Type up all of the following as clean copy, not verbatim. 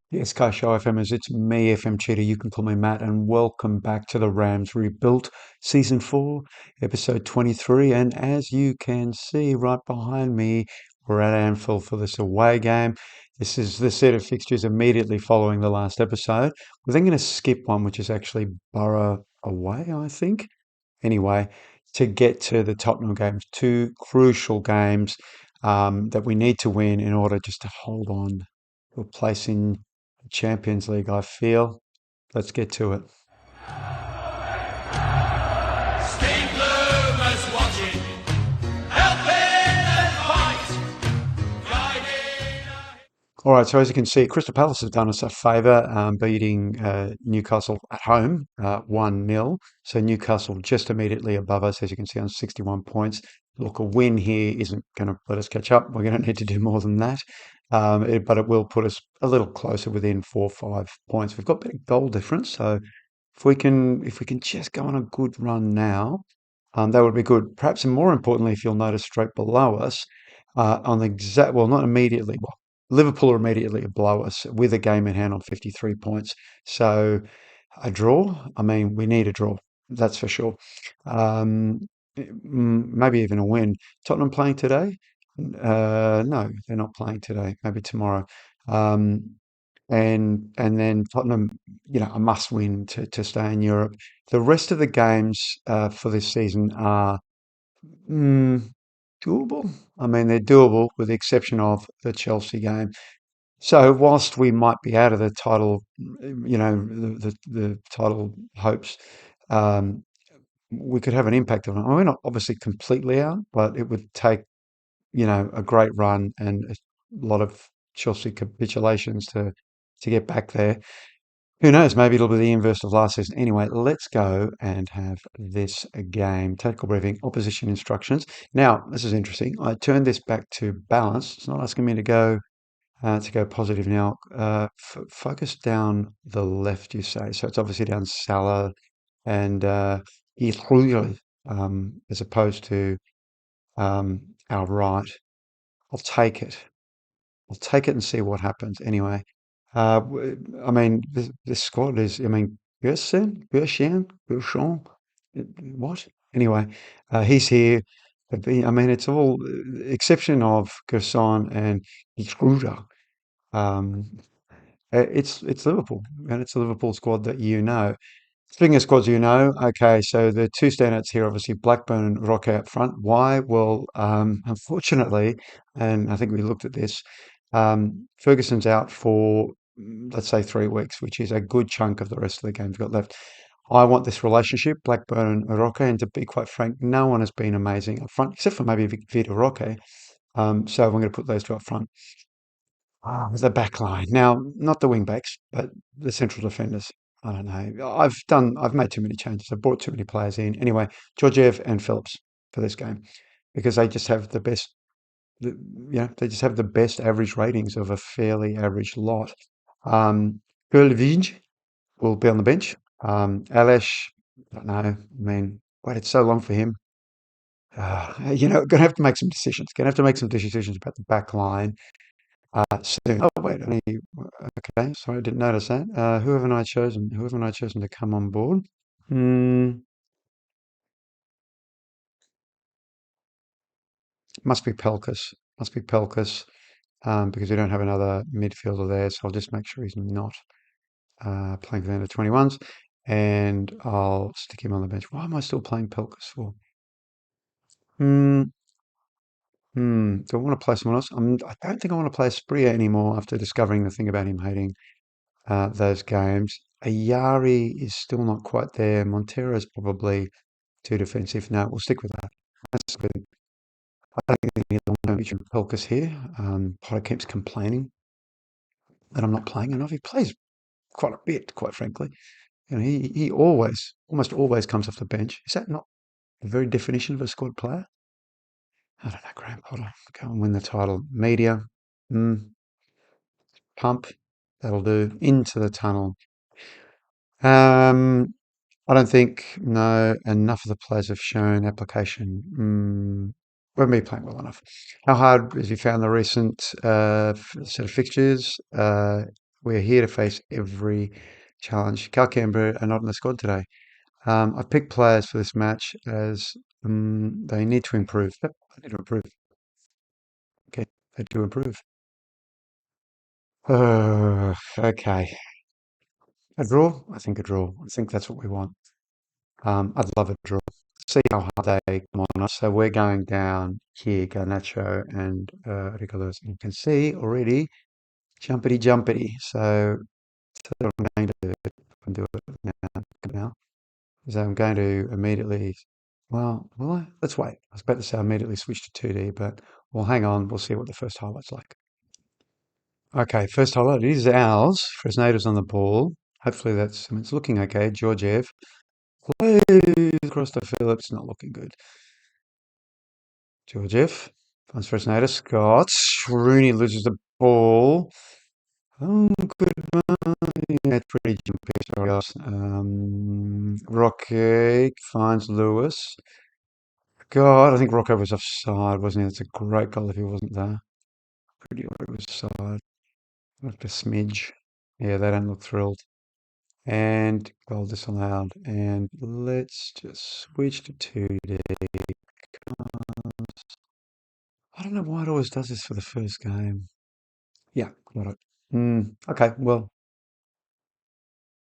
Yes, Sky Show FMers, it's me, FM Cheetah. You can call me Matt, and welcome back to the Rams Rebuilt Season 4, Episode 23. And as you can see right behind me, we're at Anfield for this away game. This is the set of fixtures immediately following the last episode. We're then going to skip one, which is actually Borough away, I think. Anyway, to get to the Tottenham games, two crucial games that we need to win in order just to hold on to a place in the Champions League, I feel. Let's get to it. Steve Bloomer's watching, helping the fight, guiding. All right, so as you can see, Crystal Palace have done us a favour, beating Newcastle at home 1-0. So Newcastle just immediately above us, as you can see, on 61 points. Look, a win here isn't going to let us catch up. We're going to need to do more than that. But it will put us a little closer within 4 or 5 points. We've got better goal difference, so if we can just go on a good run now, that would be good. Perhaps more importantly, if you'll notice straight below us, on the exact, well, not immediately, well, Liverpool are immediately below us with a game in hand on 53 points. So a draw, I mean, we need a draw, that's for sure. Um, Maybe even a win. Tottenham playing today? No, they're not playing today. Maybe tomorrow. Um, and then Tottenham, a must win to stay in Europe. The rest of the games for this season are mm, doable. I mean, they're doable with the exception of the Chelsea game. So whilst we might be out of the title, the title hopes, um, we could have an impact on it. I mean, we're not obviously completely out, but it would take, a great run and a lot of Chelsea capitulations to get back there. Who knows? Maybe it'll be the inverse of last season. Anyway, let's go and have this game. Tactical briefing, opposition instructions. Now, this is interesting. I turned this back to balance. It's not asking me to go positive now. Focus down the left, you say. So it's obviously down Salah and Ihlul, as opposed to our right. I'll take it. I'll take it and see what happens. Anyway, I mean, this squad is, I mean, Gershon, what? Anyway, he's here. I mean, it's all exception of Gerson and Schroeder. Um, it's Liverpool, and it's a Liverpool squad that you know. Speaking of squads you know, okay, so the two standouts here, obviously Blackburn and Roque up front. Why? Well, unfortunately, and I think we looked at this, Ferguson's out for, let's say, 3 weeks, which is a good chunk of the rest of the games we've got left. I want this relationship, Blackburn and Roque, and to be quite frank, no one has been amazing up front, except for maybe Vitor Roque. So I'm going to put those two up front. The back line. Now, not the wing backs, but the central defenders. I don't know. I've made too many changes. I've brought too many players in. Anyway, Georgiev and Phillips for this game because they just have the best, they just have the best average ratings of a fairly average lot. Gurlevij will be on the bench. Alesh, I don't know. I mean, waited so long for him. Going to have to make some decisions. Going to have to make some decisions about the back line soon. Oh, wait, okay, sorry, I didn't notice that. Who haven't I chosen? Who haven't I chosen to come on board? Hmm, must be Pelkas. Must be Pelkas, because we don't have another midfielder there, so I'll just make sure he's not playing for the under 21s, and I'll stick him on the bench. Why am I still playing Pelkas for? Hmm, do I want to play someone else? I don't think I want to play Spria anymore after discovering the thing about him hating those games. Ayari is still not quite there. Montero's probably too defensive. No, we'll stick with that. That's good. I don't think we need a long-term future of Pelkas here. Potter keeps complaining that I'm not playing enough. He plays quite a bit, quite frankly. He almost always comes off the bench. Is that not the very definition of a squad player? I don't know, Graham Potter. Go and win the title. Media, mm, pump. That'll do. Into the tunnel. Um, I don't think, no, enough of the players have shown application. We haven't been playing well enough. How hard have you found the recent set of fixtures? We're here to face every challenge. Cal Canberra are not in the squad today. I've picked players for this match as they need to improve. Yep, they need to improve. Okay, they do improve. Okay. A draw? I think a draw. I think that's what we want. I'd love a draw. See how hard they come on us. So we're going down here, Garnacho and Ricolos. You can see already jumpity jumpity. So what I'm going to do, I can do it now, is I'm going to immediately, well, will I? Let's wait. I was about to say immediately switch to 2D, but we'll hang on. We'll see what the first highlight's like. Okay, first highlight is ours. Fresneda's on the ball. Hopefully I mean, it's looking okay. Georgiev plays across to Phillips, not looking good. Georgiev finds Fresneda. Scott. Rooney loses the ball. Oh, good one. Yeah, it's pretty jumpy. Sorry, guys. Rocky finds Lewis. God, I think Rocco was offside, wasn't he? It's a great goal if he wasn't there. Pretty sure it was offside. Looked a smidge. Yeah, they don't look thrilled. And goal disallowed. And let's just switch to 2D. I don't know why it always does this for the first game. Yeah, got it. Okay, well,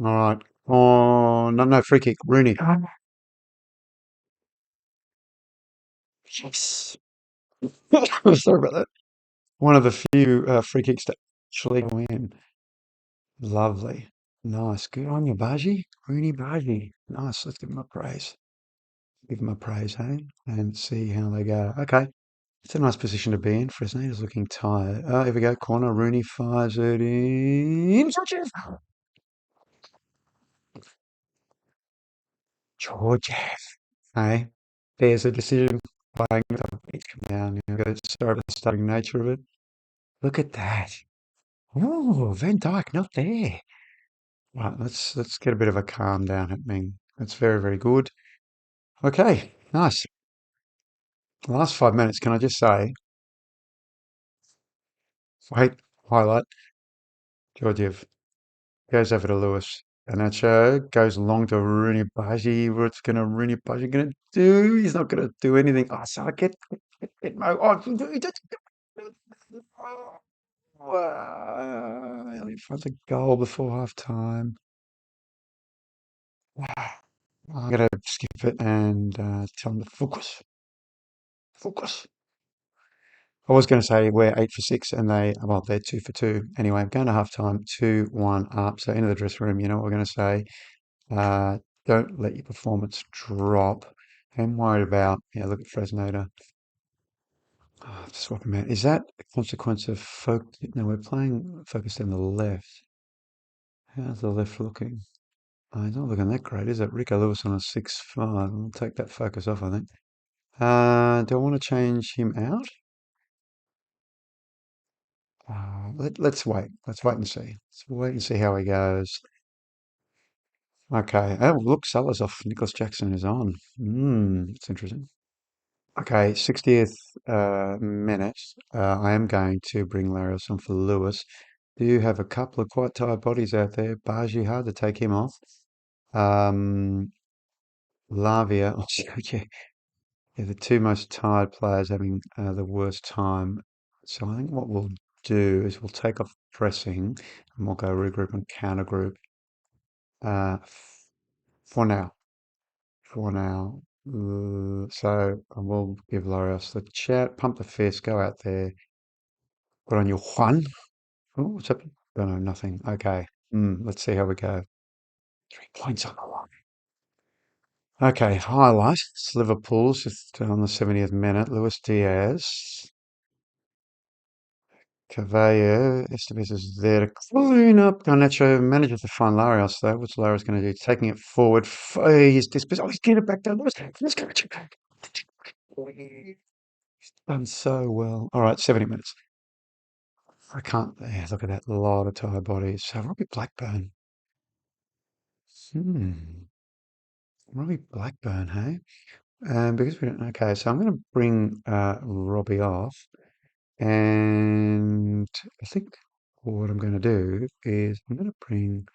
all right. Oh, no, no, free kick. Rooney. Yes. Sorry about that. One of the few free kicks to actually go in. Lovely. Nice. Good on you, Baji. Rooney Baji. Nice. Let's give him a praise. Give him a praise, hey? And see how they go. Okay. It's a nice position to be in. Fresneda's looking tired. Here we go. Corner. Rooney fires it in. Georgiev. Hey, there's a decision. Playing with a beat down. Sorry about the stuttering nature of it. Look at that. Ooh, Van Dyke not there. Right, let's get a bit of a calm down happening. That's very, very good. Okay, nice. The last 5 minutes, can I just say, wait, highlight, Georgiev goes over to Lewis. Ganacho goes long to Rooney Baji. What's gonna Rooney Baji gonna do? He's not gonna do anything. Oh, so get Mo. Oh, wow. He finds a goal before half time. I'm gonna skip it and tell him to focus. Focus. I was going to say we're 8 for 6 and well, they're 2 for 2. Anyway, I'm going to half time, 2-1 up. So into the dressing room, you know what we're going to say? Don't let your performance drop. I'm worried about, yeah, look at Fresneda. Oh, swap him out. Is that a consequence of No, we're playing focused in the left. How's the left looking? Oh, he's not looking that great, is it? Rico Lewis on a 6-5. I'll take that focus off, I think. Do I want to change him out? Let's wait. Let's wait and see. Let's wait and see how he goes. Okay. Oh, look, Salah's off. Nicholas Jackson is on. It's interesting. Okay, 60th minute. I am going to bring Larios on for Lewis. Do you have a couple of quite tired bodies out there? Baji, hard to take him off. Um, Lavia. Oh, yeah, yeah, the two most tired players having the worst time. So I think what we'll do is we'll take off pressing and we'll go regroup and counter group for now. For now. So I will give Larios the chat, pump the fist, go out there, put on your Juan. Oh, what's happening? Oh, no, nothing. Okay. Let's see how we go. 3 points on the line. Okay, highlights. Liverpool's just on the 70th minute. Luis Diaz. Cavallo. Estevez is there to clean up. Garnacho manages to find Larios though. What's Larios going to do? Taking it forward. He's dispossessed. Oh, he's getting it back down. Lewis. He's done so well. All right, 70 minutes. I can't. Yeah, look at that. A lot of tired bodies. So Robbie Blackburn. Hmm. Robbie Blackburn, hey? Because we don't. Okay, so I'm going to bring Robbie off, and I think. what I'm going to do is I'm going to bring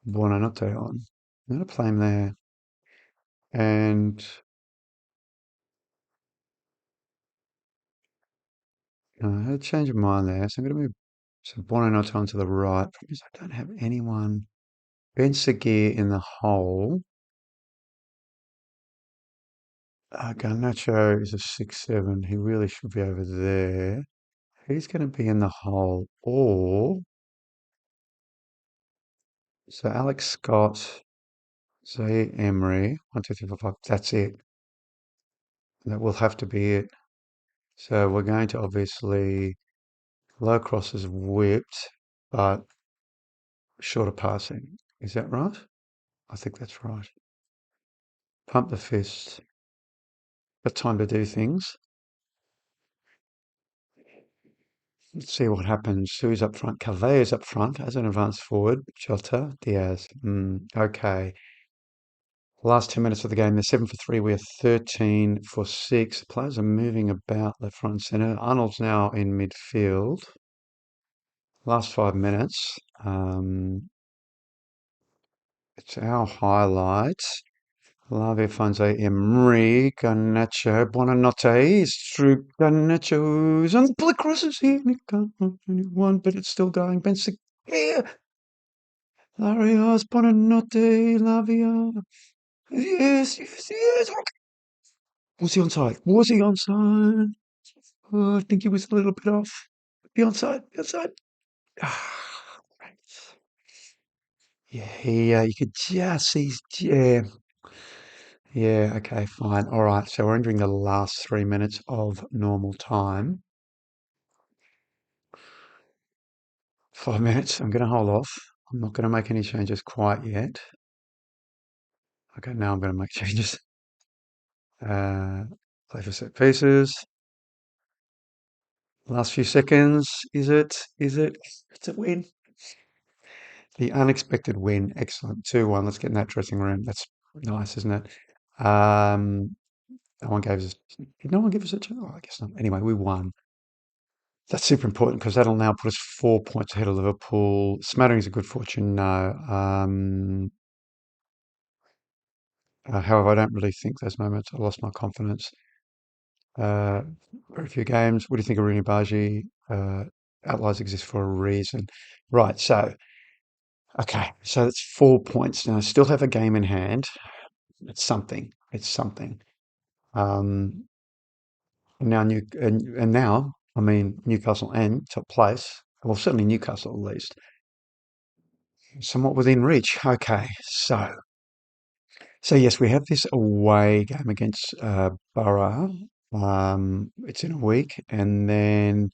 Buonanotte on. I'm going to play him there. And I had a change of mind there. So I'm going to move some Buonanotte onto the right. Problem is I don't have anyone. Ben Seguir in the hole. Garnacho is a 6-7. He really should be over there. He's going to be in the hole. Or, so Alex Scott, Zaire Emery. 1, 2, 3, 4, 5. That's it. That will have to be it. So we're going to obviously low cross is whipped, but shorter passing. Is that right? I think that's right. Pump the fist. Got time to do things. Let's see what happens. Who's up front? Calve's up front as an advanced forward. Jota, Diaz. Okay. Last 10 minutes of the game. They're 7 for 3. We're 13 for 6. Players are moving about left, front, and centre. Arnold's now in midfield. Last 5 minutes. It's our highlights. Lavia Fonse Emery, Garnacho, Buonanotte, is through Garnacho's on the bullet crosses here. Nick anyone, but it's still going. Ben Seguir, Larios, Buonanotte, Lavia. Yes, yes, yes. Was he onside? Was he onside? Oh, I think he was a little bit off. Be onside, be onside. Ah, right. Yeah, you could just see, yeah. Yeah, okay, fine. All right, so we're entering the last 3 minutes of normal time. 5 minutes, I'm going to hold off. I'm not going to make any changes quite yet. Okay, now I'm going to make changes. Uh, Play for set pieces. Last few seconds. Is it? Is it? It's a win. The unexpected win. Excellent. 2-1. Let's get in that dressing room. That's nice, isn't it? No one gave us. Did no one give us a chance? Oh, I guess not. Anyway, we won. That's super important because that'll now put us 4 points ahead of Liverpool. Smattering's a good fortune, no. However, I don't really think those moments. I lost my confidence. Uh, Very few games. What do you think of Rooney Baji? Outliers exist for a reason. Right, so, okay, so that's 4 points now. I still have a game in hand. It's something. It's something. Um, now, and now, I mean, Newcastle and top place. Well, certainly Newcastle at least. Somewhat within reach. Okay, so yes, we have this away game against Borough. It's in a week, and then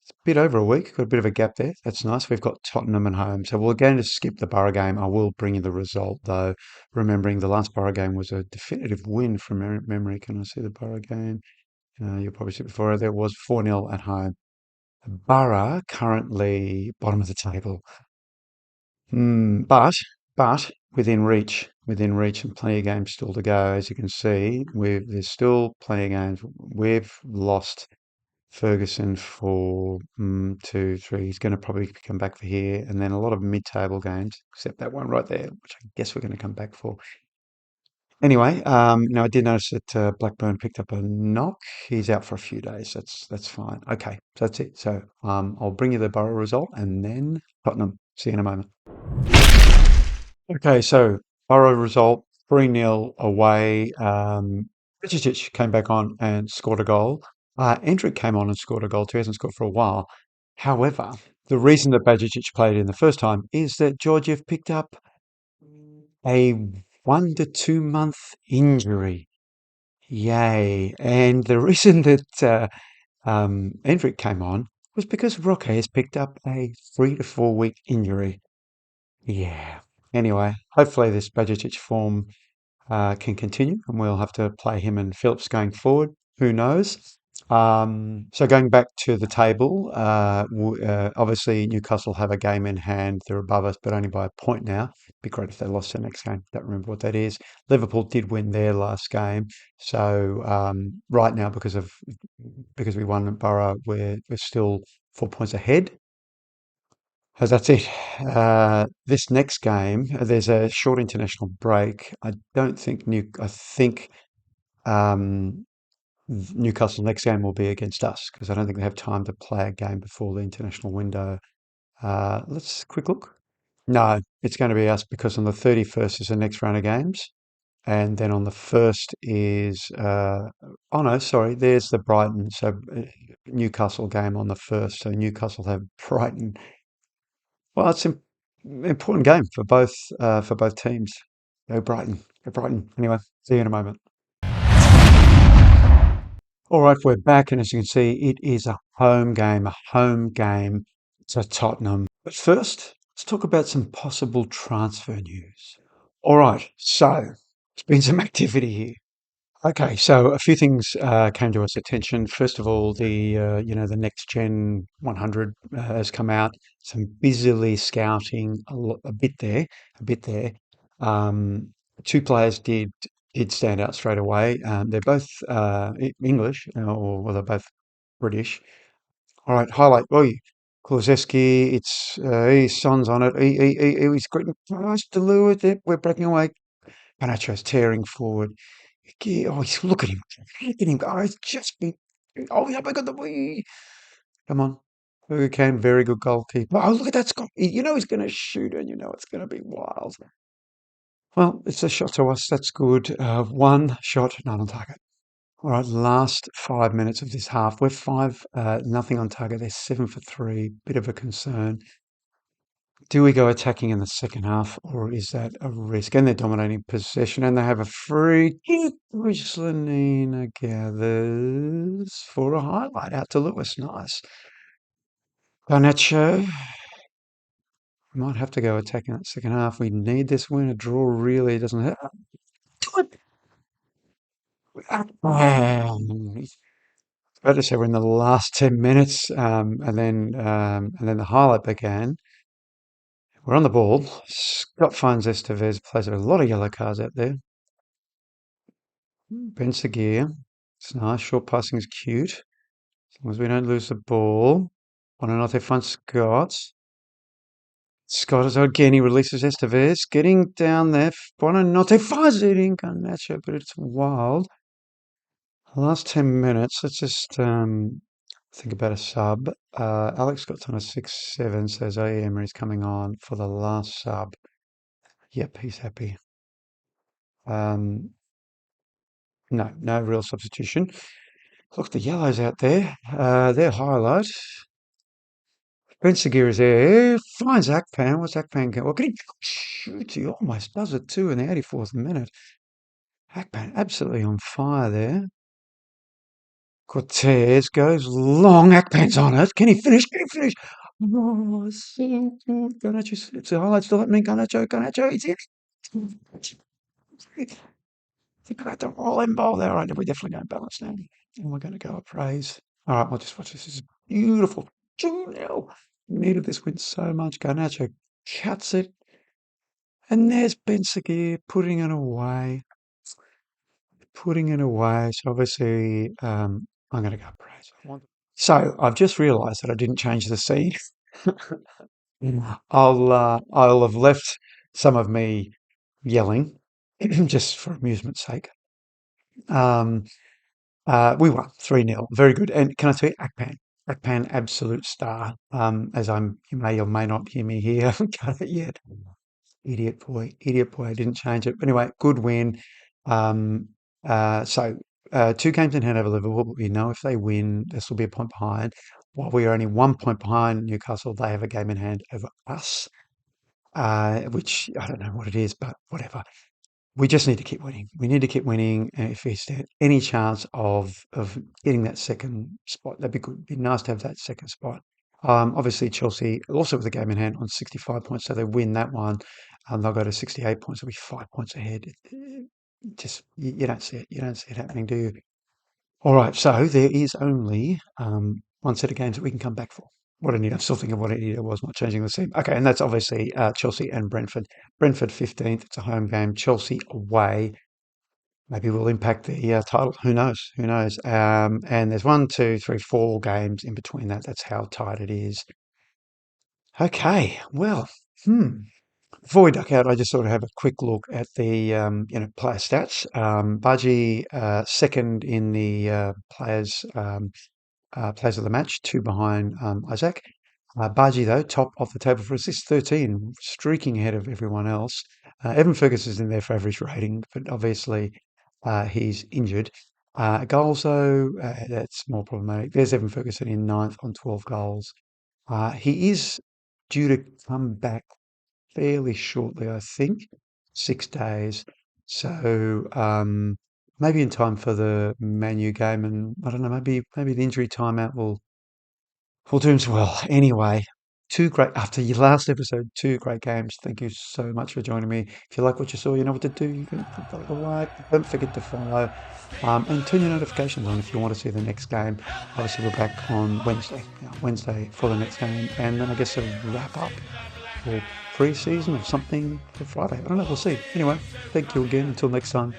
it's a bit over a week. Got a bit of a gap there. That's nice. We've got Tottenham at home, so we're going to skip the Borough game. I will bring you the result though, remembering the last Borough game was a definitive win from memory. Can I see the Borough game? You'll probably see it before. There was 4-0 at home. Borough currently bottom of the table. But within reach, and plenty of games still to go. As you can see, there's still plenty of games. We've lost Ferguson for 2, 3. He's going to probably come back for here, and then a lot of mid-table games, except that one right there, which I guess we're going to come back for. Anyway, now I did notice that Blackburn picked up a knock. He's out for a few days. That's fine. Okay, so that's it. So I'll bring you the Borough result, and then Tottenham. See you in a moment. Okay, so Borough result 3-0 away. Bajicic came back on and scored a goal. Endrick came on and scored a goal too. He hasn't scored for a while. However, the reason that Bajicic played in the first time is that Georgiev picked up a 1 to 2 month injury. Yay. And the reason that Endrick came on was because Roque has picked up a 3 to 4 week injury. Yeah. Anyway, hopefully this Bajicic form can continue, and we'll have to play him and Phillips going forward. Who knows? So going back to the table, obviously Newcastle have a game in hand. They're above us, but only by a point now. Be great if they lost their next game. Don't remember what that is. Liverpool did win their last game, so right now because we won at Borough, we're still 4 points ahead. That's it. This next game, there's a short international break. I don't think I think um, Newcastle next game will be against us because I don't think they have time to play a game before the international window. Let's quick look. No, it's going to be us because on the 31st is the next round of games. And then on the 1st is, oh no, sorry, there's the Brighton. So Newcastle game on the 1st. So Newcastle have Brighton. Well, it's an important game for both teams. Go Brighton. Go Brighton. Anyway, see you in a moment. All right, we're back, and as you can see, it is a home game, a home game to Tottenham. But first, let's talk about some possible transfer news. All right, so there's been some activity here. Okay, so a few things came to us attention. First of all, the next gen 100 has come out. Some busily scouting a bit there, a bit there. Um, Two players did stand out straight away. They're both English, or well, they're both British. All right, highlight. Oh, Kulusevski. It's his son's on it. He's got nice to lure it. We're breaking away. Panacho's tearing forward. Oh, look at him. Look at him. Oh, he's just been. Oh, yeah, I got the wee. Come on. Who can? Very good goalkeeper. Oh, look at that. Scott. You know he's going to shoot and you know it's going to be wild. Well, it's a shot to us. That's good. One shot, none on target. All right, last 5 minutes of this half. We're nothing on target. They're 7 for 3. Bit of a concern. Do we go attacking in the second half, or is that a risk? And they're dominating possession, and they have a free kick, which Slanina gathers for a highlight out to Lewis. Nice. Garnacho might have to go attacking that second half. We need this win. A draw really doesn't hurt. Do it. About to say we're in the last 10 minutes, and then the highlight began. We're on the ball. Scott finds Estevez, plays with a lot of yellow cards out there. Bends the gear. It's nice. Short passing is cute. As long as we don't lose the ball. Buonanotte finds Scott. Scott is again. He releases Estevez. Getting down there. Buonanotte fires it in Garnacho, but it's wild. Last 10 minutes. Let's just think about a sub. Alex got on a 6-7. Says, oh, Emery's coming on for the last sub. Yep, he's happy. No, no real substitution. Look, the yellows out there. Their highlight. Spencer is there. Finds Akpan. What's Akpan go? Well, can he shoot? He almost does it too in the 84th minute. Akpan absolutely on fire there. Cortez goes long. Akpan's on it. Can he finish? Can he finish? Oh, so good. Garnacho, it's a highlight still happening. Garnacho, it's it. Think about the roll and ball there. All right, we're definitely going to balance now. And we're going to go appraise. All right, we'll just watch this. This is beautiful. 2-0. Needed this win so much. Garnacho cuts it. And there's Bensagir putting it away. Putting it away. So obviously, I'm going to go appraise. So I've just realised that I didn't change the scene. I'll have left some of me yelling just for amusement's sake. Um, we won 3-0. Very good. And can I tell you, Akpan, absolute star. You may or may not hear me here. I haven't got it yet. Idiot boy. I didn't change it. But anyway, good win. Um, so 2 games in hand over Liverpool, but we know if they win, this will be a point behind. While we are only 1 point behind Newcastle, they have a game in hand over us, which I don't know what it is, but whatever. We just need to keep winning. We need to keep winning. And if we stand any chance of getting that second spot, that'd be good. It'd be nice to have that second spot. Obviously, Chelsea also with a game in hand on 65 points, so they win that one. They'll go to 68 points. They'll be 5 points ahead. Just you don't see it. You don't see it happening, do you? All right. So there is only one set of games that we can come back for. What I need, I'm still thinking what I needed was not changing the scene. Okay, and that's obviously Chelsea and Brentford. Brentford 15th, it's a home game. Chelsea away. Maybe will impact the title. Who knows? Who knows? And there's 1, 2, 3, 4 games in between that. That's how tight it is. Okay, well, before we duck out, I just sort of have a quick look at the player stats. Baji second in the players of the match, two behind Isaac. Baji though top of the table for assists, 13, streaking ahead of everyone else. Evan Fergus is in there for average rating, but obviously he's injured. Goals though, that's more problematic. There's Evan Ferguson in ninth on 12 goals. He is due to come back fairly shortly, I think, 6 days. So maybe in time for the Man U game, and I don't know, maybe the injury timeout will do him so well. Anyway, two great after your last episode, two great games. Thank you so much for joining me. If you like what you saw, you know what to do. You can click the like. Don't forget to follow, and turn your notifications on if you want to see the next game. Obviously, we're back on Wednesday. Wednesday for the next game, and then I guess a wrap up or pre-season or something for Friday. I don't know. We'll see. Anyway, thank you again. Until next time.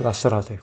La Serate.